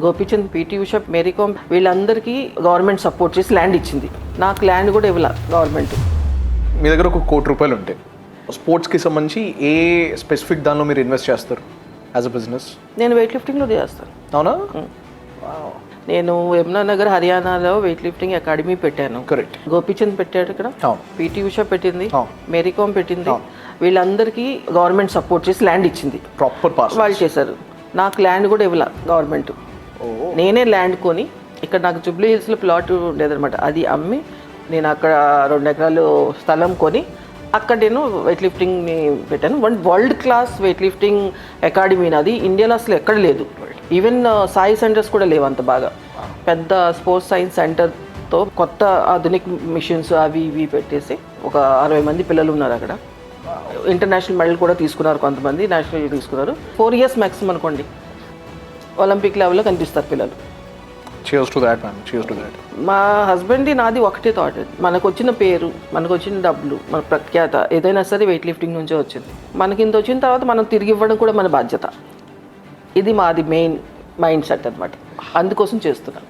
Gopichand, PT Usha, Mary Kom వీళ్ళందరికీ government support చేసి land ఇచ్చింది. నాకు ల్యాండ్ కూడా ఇవ్వాల గవర్నమెంట్. మీ దగ్గర ఒక ₹1,00,00,000 ఉంటాయి, స్పోర్ట్స్కి సంబంధించి ఏ స్పెసిఫిక్ దానిలో మీరు ఇన్వెస్ట్ చేస్తారు యాజ్ అ బిజినెస్? నేను వెయిట్ లిఫ్టింగ్లో చేస్తాను. అవునా? నేను యమునా నగర్ హర్యానాలో వెయిట్ లిఫ్టింగ్ అకాడమీ పెట్టాను. కరెక్ట్. గోపీచంద్ పెట్టాడు ఇక్కడ, అవును. పీటీ ఉషా పెట్టింది, అవును. మేరీకామ్ పెట్టింది. వీళ్ళందరికీ గవర్నమెంట్ సపోర్ట్ చేసి ల్యాండ్ ఇచ్చింది. ప్రాపర్ పాస్ వాళ్ళు చేశారు. నాకు ల్యాండ్ కూడా ఇవ్వాల గవర్నమెంట్. నేనే ల్యాండ్ కొని ఇక్కడ నాకు జూబ్లీ హిల్స్లో ప్లాట్ ఉండేదన్నమాట, అది అమ్మి నేను అక్కడ 2 ఎకరాలు స్థలం కొని అక్కడ నేను వెయిట్ లిఫ్టింగ్ని పెట్టాను. World class weight lifting academy అది ఇండియాలో అసలు ఎక్కడ లేదు. ఈవెన్ సాయి సెంటర్స్ కూడా లేవు అంత బాగా. పెద్ద స్పోర్ట్స్ సైన్స్ సెంటర్తో కొత్త ఆధునిక్ మిషన్స్ అవి ఇవి పెట్టేసి ఒక 60 మంది పిల్లలు ఉన్నారు అక్కడ. ఇంటర్నేషనల్ మెడల్ కూడా తీసుకున్నారు, కొంతమంది నేషనల్ తీసుకున్నారు. 4 years మ్యాక్సిమం అనుకోండి, ఒలింపిక్ లెవెల్లో కనిపిస్తారు పిల్లలు. cheers to that man, cheers to that. మా హస్బెండ్ది నాది ఒకటే థాట్, మనకు వచ్చిన పేరు, మనకు వచ్చిన డబ్బులు, మన ప్రఖ్యాత ఏదైనా సరే వెయిట్ లిఫ్టింగ్ నుంచే వచ్చింది. మనకి ఇంత వచ్చిన తర్వాత మనం తిరిగి ఇవ్వడం కూడా మన బాధ్యత. ఇది మాది మెయిన్ మైండ్ సెట్ అనమాట, అందుకోసం చేస్తున్నాను.